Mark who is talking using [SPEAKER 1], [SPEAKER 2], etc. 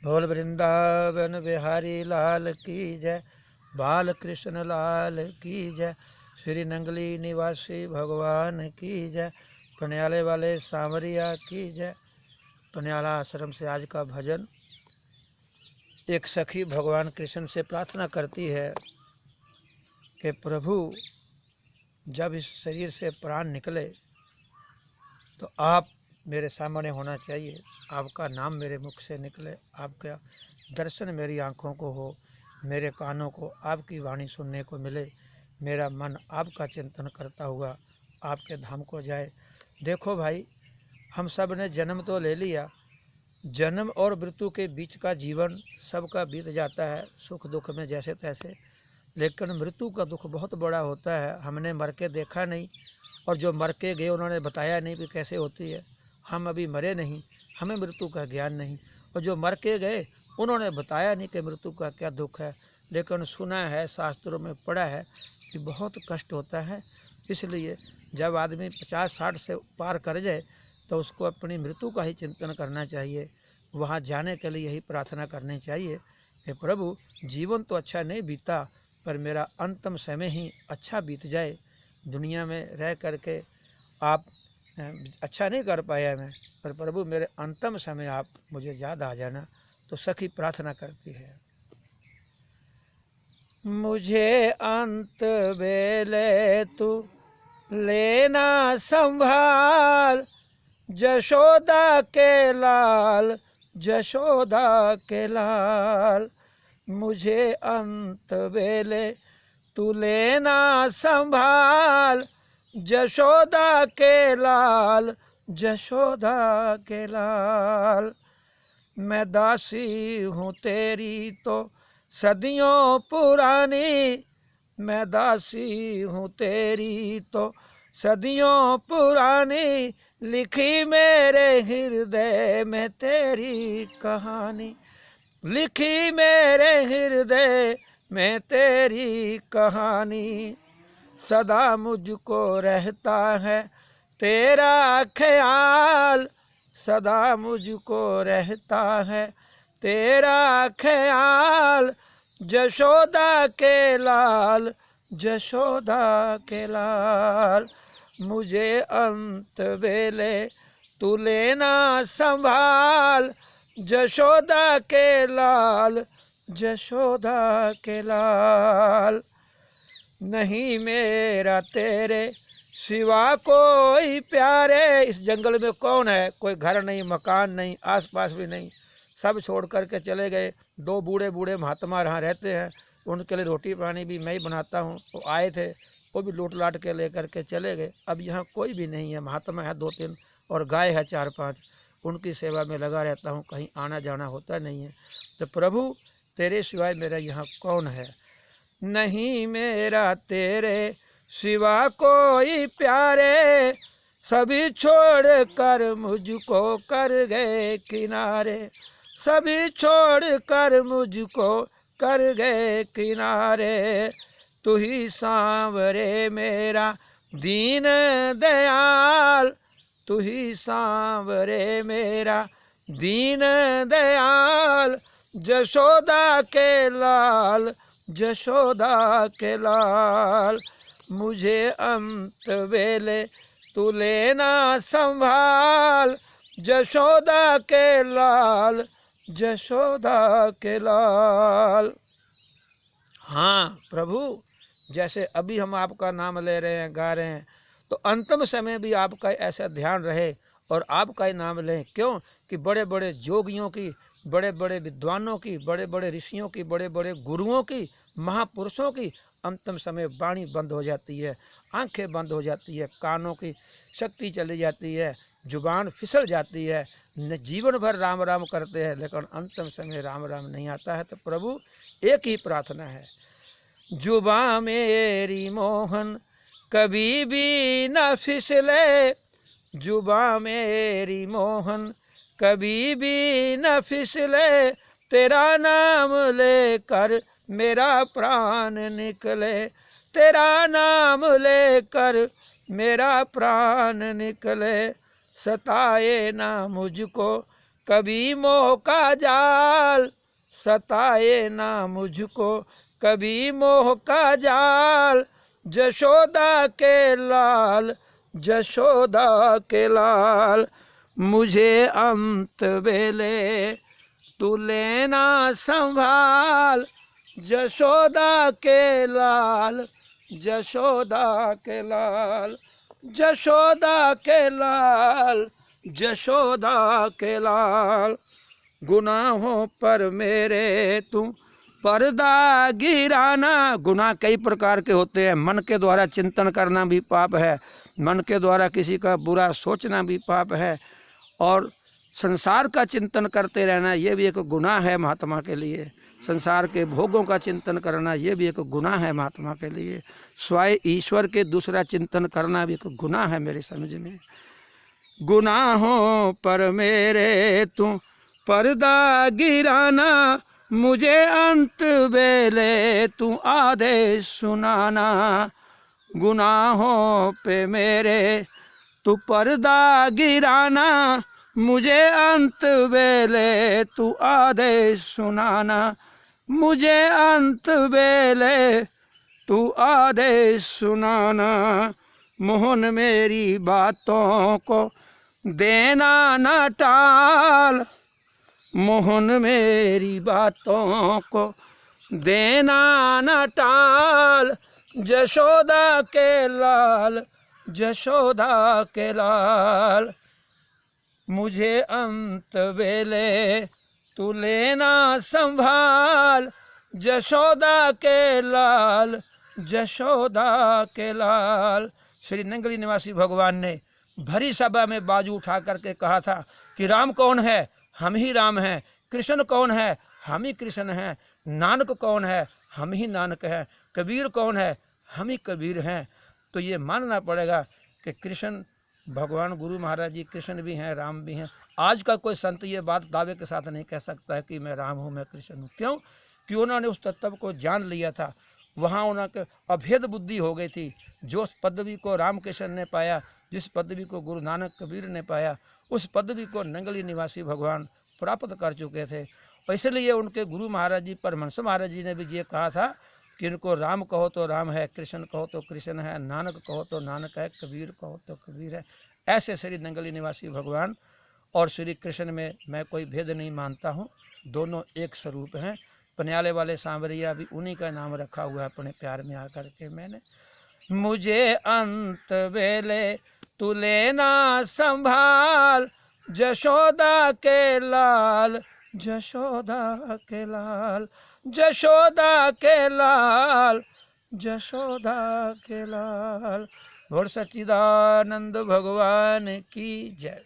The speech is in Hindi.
[SPEAKER 1] बोल वृंदावन बिहारी लाल की जय। बाल कृष्ण लाल की जय। श्री नंगली निवासी भगवान की जय। पनियाले वाले सांवरिया की जय। पनियाला आश्रम से आज का भजन। एक सखी भगवान कृष्ण से प्रार्थना करती है कि प्रभु जब इस शरीर से प्राण निकले तो आप मेरे सामने होना चाहिए, आपका नाम मेरे मुख से निकले, आपका दर्शन मेरी आँखों को हो, मेरे कानों को आपकी वाणी सुनने को मिले, मेरा मन आपका चिंतन करता हुआ आपके धाम को जाए। देखो भाई, हम सब ने जन्म तो ले लिया, जन्म और मृत्यु के बीच का जीवन सबका बीत जाता है सुख दुख में जैसे तैसे, लेकिन मृत्यु का दुख बहुत बड़ा होता है। हमने मर के देखा नहीं, और जो मर के गए उन्होंने बताया नहीं कि कैसे होती है। हम अभी मरे नहीं, हमें मृत्यु का ज्ञान नहीं, और जो मर के गए उन्होंने बताया नहीं कि मृत्यु का क्या दुख है। लेकिन सुना है, शास्त्रों में पढ़ा है कि बहुत कष्ट होता है। इसलिए जब आदमी 50-60 से पार कर जाए तो उसको अपनी मृत्यु का ही चिंतन करना चाहिए। वहाँ जाने के लिए यही प्रार्थना करनी चाहिए कि प्रभु जीवन तो अच्छा नहीं बीता, पर मेरा अंतिम समय ही अच्छा बीत जाए। दुनिया में रह करके आप अच्छा नहीं कर पाया मैं, पर प्रभु मेरे अंतिम समय आप मुझे याद आ जाना। तो सखी प्रार्थना करती है, मुझे अंत बेले तू लेना संभाल, जशोदा के लाल, जशोदा के लाल। मुझे अंत बेले तू लेना संभाल, जशोदा के लाल, जशोदा के लाल। मैं दासी हूँ तेरी तो सदियों पुरानी, मैं दासी हूँ तेरी तो सदियों पुरानी, लिखी मेरे हृदय में तेरी कहानी, लिखी मेरे हृदय में तेरी कहानी। सदा मुझको रहता है तेरा ख्याल, सदा मुझको रहता है तेरा ख्याल, जशोदा के लाल, जशोदा के लाल। मुझे अंत बेले तू लेना संभाल, जशोदा के लाल, जशोदा के लाल। नहीं मेरा तेरे सिवा कोई प्यारे। इस जंगल में कौन है, कोई घर नहीं, मकान नहीं, आसपास भी नहीं, सब छोड़ कर के चले गए। 2 बूढ़े बूढ़े महात्मा यहाँ रहते हैं, उनके लिए रोटी पानी भी मैं ही बनाता हूँ। वो आए थे, वो भी लूट लाट के ले करके चले गए। अब यहाँ कोई भी नहीं है, महात्मा है 2-3 और गाय है 4-5, उनकी सेवा में लगा रहता हूँ, कहीं आना जाना होता नहीं है। तो प्रभु तेरे सिवाय मेरा यहाँ कौन है। नहीं मेरा तेरे सिवा कोई प्यारे, सभी छोड़ कर मुझको कर गए किनारे, सभी छोड़ कर मुझको कर गए किनारे। तू ही सांवरे मेरा दीन दयाल, तू ही सांवरे मेरा दीन दयाल, जशोदा के लाल, जशोदा के लाल। मुझे अंत बेले तू लेना संभाल, जशोदा के लाल, जशोदा के लाल। हाँ प्रभु, जैसे अभी हम आपका नाम ले रहे हैं, गा रहे हैं, तो अंतिम समय भी आपका ऐसा ध्यान रहे और आपका ही नाम लें। क्यों कि बड़े बड़े जोगियों की, बड़े बड़े विद्वानों की, बड़े बड़े ऋषियों की, बड़े बड़े गुरुओं की, महापुरुषों की अंतिम समय वाणी बंद हो जाती है, आंखें बंद हो जाती है, कानों की शक्ति चली जाती है, जुबान फिसल जाती है, जीवन भर राम राम करते हैं, लेकिन अंतिम समय राम राम नहीं आता है। तो प्रभु एक ही प्रार्थना है, जुबां मेरी मोहन कभी भी न फिसले, जुबां मेरी मोहन कभी भी न फिसले, तेरा नाम लेकर मेरा प्राण निकले, तेरा नाम लेकर मेरा प्राण निकले। सताए ना मुझको कभी मोह का जाल सताए ना मुझको, कभी मोह का जाल। जशोदा के लाल, जशोदा के लाल, मुझे अंत बेले तू लेना संभाल। जशोदा के लाल, जशोदा के लाल, जशोदा के लाल, जशोदा के लाल। गुनाहों पर मेरे तू पर्दा गिराना। गुनाह कई प्रकार के होते हैं। मन के द्वारा चिंतन करना भी पाप है, मन के द्वारा किसी का बुरा सोचना भी पाप है, और संसार का चिंतन करते रहना ये भी एक गुनाह है महात्मा के लिए। संसार के भोगों का चिंतन करना ये भी एक गुनाह है महात्मा के लिए। स्वयं ईश्वर के दूसरा चिंतन करना भी एक गुनाह है मेरी समझ में। गुनाहों पर मेरे तू पर्दा गिराना, मुझे अंत बेले तू आदेश सुनाना। गुनाहों पे मेरे तू पर्दा गिराना, मुझे अंत बेले तू आदेश सुनाना। मुझे अंत बेले तू आदेश सुनाना। मोहन मेरी बातों को देना न टाल, मोहन मेरी बातों को देना न टाल। जशोदा के लाल, जशोदा के लाल, मुझे अंत बेले तू लेना संभाल। जशोदा के लाल, जशोदा के लाल। श्री नंगली निवासी भगवान ने भरी सभा में बाजू उठा करके कहा था कि राम कौन है? हम ही राम हैं। कृष्ण कौन है? हम ही कृष्ण हैं। नानक कौन है? हम ही नानक हैं। कबीर कौन है? हम ही कबीर हैं। तो ये मानना पड़ेगा कि कृष्ण भगवान गुरु महाराज जी कृष्ण भी हैं, राम भी हैं। आज का कोई संत ये बात दावे के साथ नहीं कह सकता है कि मैं राम हूँ, मैं कृष्ण हूँ। क्यों? कि उन्होंने उस तत्व को जान लिया था। वहाँ उनके अभेद बुद्धि हो गई थी। जो उस पदवी को रामकृष्ण ने पाया, जिस पदवी को गुरु नानक कबीर ने पाया, उस पदवी को नंगली निवासी भगवान प्राप्त कर चुके थे। और इसलिए उनके गुरु महाराज जी परमहंस महाराज जी ने भी ये कहा था कि इनको राम कहो तो राम है, कृष्ण कहो तो कृष्ण है, नानक कहो तो नानक है, कबीर कहो तो कबीर है। ऐसे श्री नंगली निवासी भगवान और श्री कृष्ण में मैं कोई भेद नहीं मानता हूँ, दोनों एक स्वरूप हैं। पनियाले वाले सांवरिया भी उन्हीं का नाम रखा हुआ है अपने प्यार में आकर के मैंने। मुझे अंत बेले तू लेना संभाल। जशोदा के लाल, जशोदा के लाल, जशोदा के लाल, जशोदा के लाल। बोल सच्चिदानंद भगवान की जय।